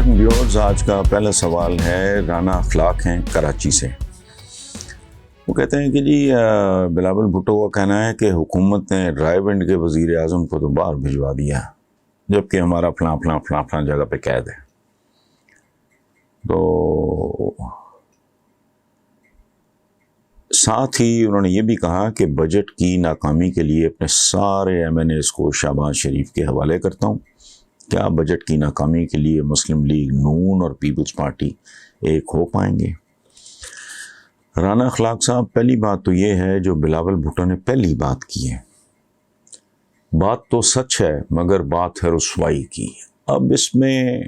Viewers, آج کا پہلا سوال ہے رانا اخلاق ہیں کراچی سے۔ وہ کہتے ہیں کہ جی بلاول بھٹو کا کہنا ہے کہ حکومت نے رائے ونڈ کے وزیر اعظم کو تو باہر بھجوا دیا جبکہ ہمارا فلاں جگہ پہ قید ہے۔ تو ساتھ ہی انہوں نے یہ بھی کہا کہ بجٹ کی ناکامی کے لیے اپنے سارے ایم این ایز کو شہباز شریف کے حوالے کرتا ہوں۔ کیا بجٹ کی ناکامی کے لیے مسلم لیگ نون اور پیپلز پارٹی ایک ہو پائیں گے؟ رانا اخلاق صاحب، پہلی بات تو یہ ہے جو بلاول بھٹو نے پہلی بات کی ہے، بات تو سچ ہے مگر بات ہے رسوائی کی۔ اب اس میں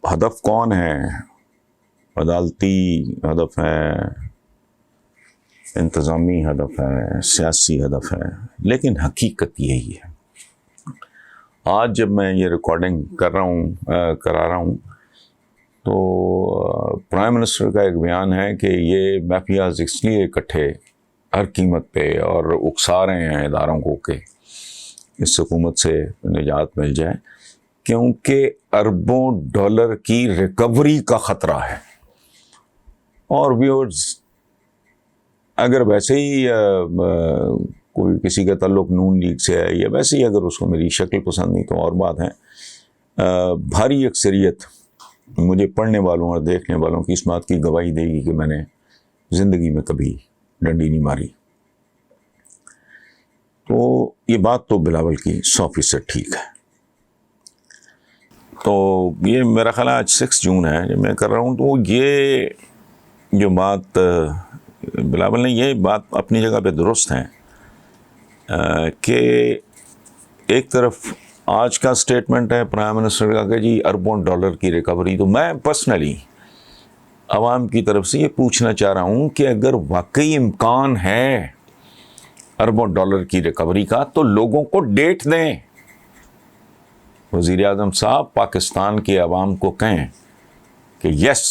ہدف کون ہے؟ عدالتی ہدف ہے، انتظامی ہدف ہے، سیاسی ہدف ہے، لیکن حقیقت یہی ہے۔ آج جب میں یہ ریکارڈنگ کرا رہا ہوں تو پرائم منسٹر کا ایک بیان ہے کہ یہ مافیاز اس لیے اکٹھے ہر قیمت پہ اور اکسا رہے ہیں اداروں کو کہ اس حکومت سے نجات مل جائے، کیونکہ اربوں ڈالر کی ریکوری کا خطرہ ہے۔ اور ویورز، اگر ویسے ہی کوئی کسی کا تعلق نون لیگ سے ہے یا ویسے ہی اگر اس کو میری شکل پسند نہیں تو اور بات ہے، بھاری اکثریت مجھے پڑھنے والوں اور دیکھنے والوں کی اس بات کی گواہی دے گی کہ میں نے زندگی میں کبھی ڈنڈی نہیں ماری۔ تو یہ بات تو بلاول کی 100% ٹھیک ہے۔ تو یہ میرا خیال آج 6 جون ہے جب میں کر رہا ہوں، تو یہ جو بات بلاول نے، یہ بات اپنی جگہ پہ درست ہے کہ ایک طرف آج کا سٹیٹمنٹ ہے پرائم منسٹر کا کہ جی اربوں ڈالر کی ریکوری، تو میں پرسنلی عوام کی طرف سے یہ پوچھنا چاہ رہا ہوں کہ اگر واقعی امکان ہے اربوں ڈالر کی ریکوری کا تو لوگوں کو ڈیٹ دیں۔ وزیر اعظم صاحب پاکستان کے عوام کو کہیں کہ yes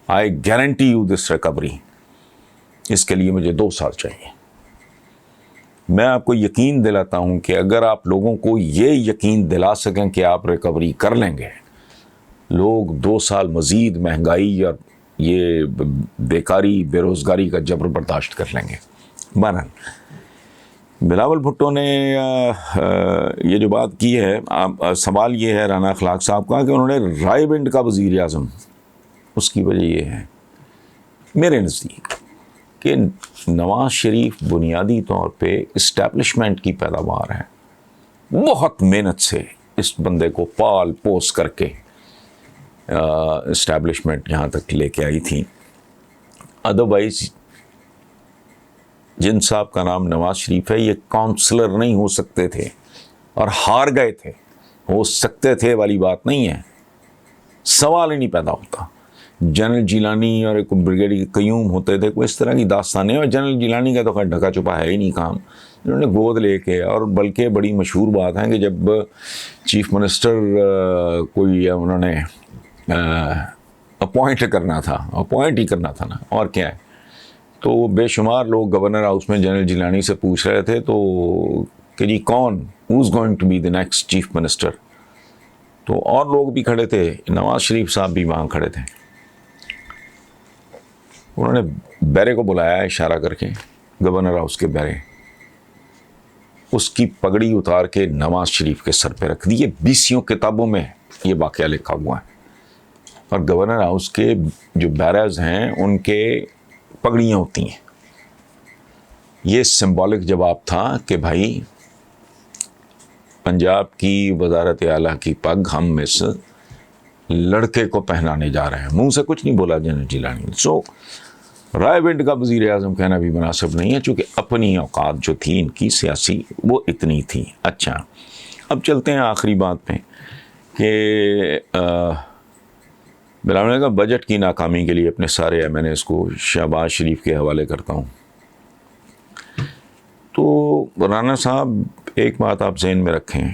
I guarantee you this recovery, اس کے لیے مجھے 2 سال چاہیے۔ میں آپ کو یقین دلاتا ہوں کہ اگر آپ لوگوں کو یہ یقین دلا سکیں کہ آپ ریکوری کر لیں گے، لوگ 2 سال مزید مہنگائی اور یہ بیکاری بے روزگاری کا جبر برداشت کر لیں گے۔ بہرحال بلاول بھٹو نے یہ جو بات کی ہے، سوال یہ ہے رانا اخلاق صاحب کا کہ انہوں نے رائے ونڈ کا وزیر اعظم، اس کی وجہ یہ ہے میرے نزدیک کہ نواز شریف بنیادی طور پہ اسٹیبلشمنٹ کی پیداوار ہے، بہت محنت سے اس بندے کو پال پوس کر کے اسٹیبلشمنٹ یہاں تک لے کے آئی تھی۔ ادروائز جن صاحب کا نام نواز شریف ہے یہ کونسلر نہیں ہو سکتے تھے اور ہار گئے تھے، ہو سکتے تھے والی بات نہیں ہے، سوال ہی نہیں پیدا ہوتا۔ جنرل جیلانی اور ایک بریگیڈیئر قیوم ہوتے تھے، کوئی اس طرح کی داستانیں، اور جنرل جیلانی کا تو خیر ڈھکا چھپا ہے ہی نہیں کام، انہوں نے گود لے کے، اور بلکہ بڑی مشہور بات ہے کہ جب چیف منسٹر کوئی انہوں نے اپوائنٹ ہی کرنا تھا نا، اور کیا ہے، تو بے شمار لوگ گورنر ہاؤس میں جنرل جیلانی سے پوچھ رہے تھے تو کہ جی کون who's going to be the next chief minister, تو اور لوگ بھی کھڑے تھے، نواز شریف صاحب بھی وہاں کھڑے تھے۔ انہوں نے بیرے کو بلایا اشارہ کر کے، گورنر ہاؤس کے بیرے، اس کی پگڑی اتار کے نواز شریف کے سر پہ رکھ دی۔ یہ 20 کتابوں میں یہ واقعہ لکھا ہوا ہے، اور گورنر ہاؤس کے جو بیرز ہیں ان کے پگڑیاں ہوتی ہیں۔ یہ سمبولک جواب تھا کہ بھائی پنجاب کی وزارت اعلیٰ کی پگ ہم اس لڑکے کو پہنانے جا رہے ہیں۔ منہ سے کچھ نہیں بولا جنرل جیلانی۔ سو رائے ونڈ کا وزیر اعظم کہنا بھی مناسب نہیں ہے، چونکہ اپنی اوقات جو تھی ان کی سیاسی وہ اتنی تھی۔ اچھا، اب چلتے ہیں آخری بات پہ کہ بلاول نے کہا بجٹ کی ناکامی کے لیے اپنے سارے ایم این ایز کو شہباز شریف کے حوالے کرتا ہوں۔ تو رانا صاحب ایک بات آپ ذہن میں رکھیں،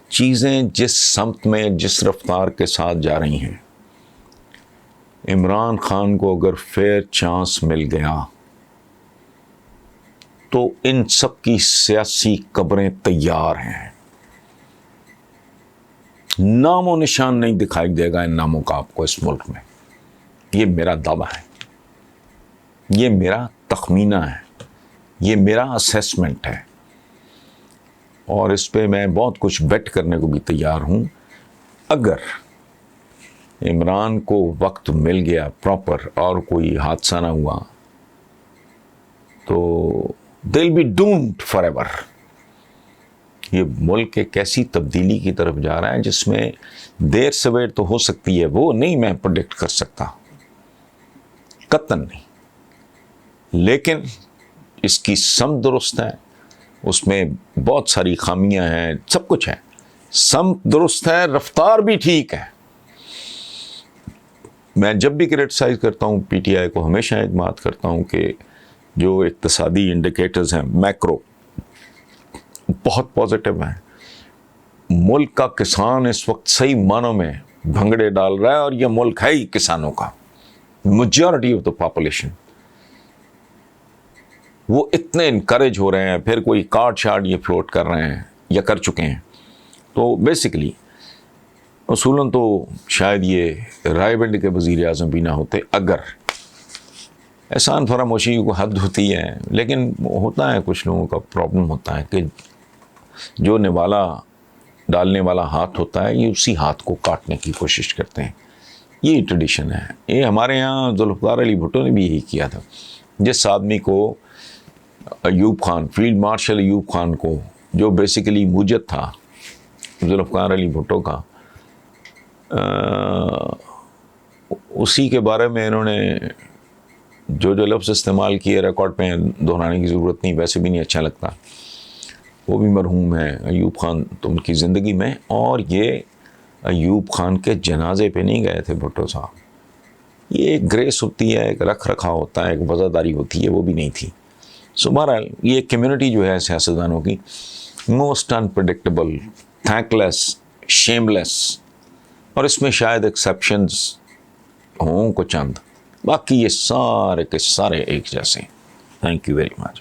چیزیں جس سمت میں جس رفتار کے ساتھ جا رہی ہیں، عمران خان کو اگر فیئر چانس مل گیا تو ان سب کی سیاسی قبریں تیار ہیں۔ نام و نشان نہیں دکھائی دے گا ان ناموں کا آپ کو اس ملک میں. یہ میرا دعویٰ ہے, یہ میرا تخمینہ ہے, یہ میرا اسیسمنٹ ہے, اور اس پہ میں بہت کچھ بیٹ کرنے کو بھی تیار ہوں. اگر عمران کو وقت مل گیا پراپر اور کوئی حادثہ نہ ہوا تو they'll be doomed forever. یہ ملک ایک ایسی تبدیلی کی طرف جا رہا ہے جس میں دیر سویر تو ہو سکتی ہے, وہ نہیں میں پروڈکٹ کر سکتا, قطعاً نہیں, لیکن اس کی سمت درست ہے, اس میں بہت ساری خامیاں ہیں, سب کچھ ہے, سمت درست ہے, رفتار بھی ٹھیک ہے. میں جب بھی کرٹیسائز کرتا ہوں پی ٹی آئی کو ہمیشہ ایک بات کرتا ہوں کہ جو اقتصادی انڈیکیٹرز ہیں میکرو بہت پازیٹیو ہیں. ملک کا کسان اس وقت صحیح معنوں میں بھنگڑے ڈال رہا ہے, اور یہ ملک ہے ہی کسانوں کا, میجورٹی آف دا پاپولیشن. وہ اتنے انکریج ہو رہے ہیں, پھر کوئی کارڈ شارڈ یہ فلوٹ کر رہے ہیں یا کر چکے ہیں. تو بیسیکلی اصولاً تو شاید یہ رائے بنڈ کے وزیر اعظم بھی نہ ہوتے اگر. احسان فراموشی کو حد ہوتی ہے, لیکن ہوتا ہے کچھ لوگوں کا پرابلم ہوتا ہے کہ جو نوالا ڈالنے والا ہاتھ ہوتا ہے یہ اسی ہاتھ کو کاٹنے کی کوشش کرتے ہیں. یہ ٹریڈیشن ہے. یہ ہمارے یہاں ذوالفقار علی بھٹو نے بھی یہی کیا تھا. جس آدمی کو ایوب خان, فیلڈ مارشل ایوب خان کو, جو بیسیکلی موجد تھا ذوالفقار علی بھٹو کا, اسی کے بارے میں انہوں نے جو لفظ استعمال کیے ریکارڈ پہ دہرانے کی ضرورت نہیں, ویسے بھی نہیں اچھا لگتا. وہ بھی مرحوم ہیں ایوب خان تو ان کی زندگی میں, اور یہ ایوب خان کے جنازے پہ نہیں گئے تھے بھٹو صاحب. یہ ایک گریس ہوتی ہے, ایک رکھ رکھاؤ ہوتا ہے, ایک وزاداری ہوتی ہے, وہ بھی نہیں تھی. سو بہرحال یہ کمیونٹی جو ہے سیاستدانوں کی موسٹ انپریڈکٹیبل, تھینک لیس, شیم لیس, اور اس میں شاید ایکسیپشنز ہوں کو چند, باقی یہ سارے کے سارے ایک جیسے. Thank you very much.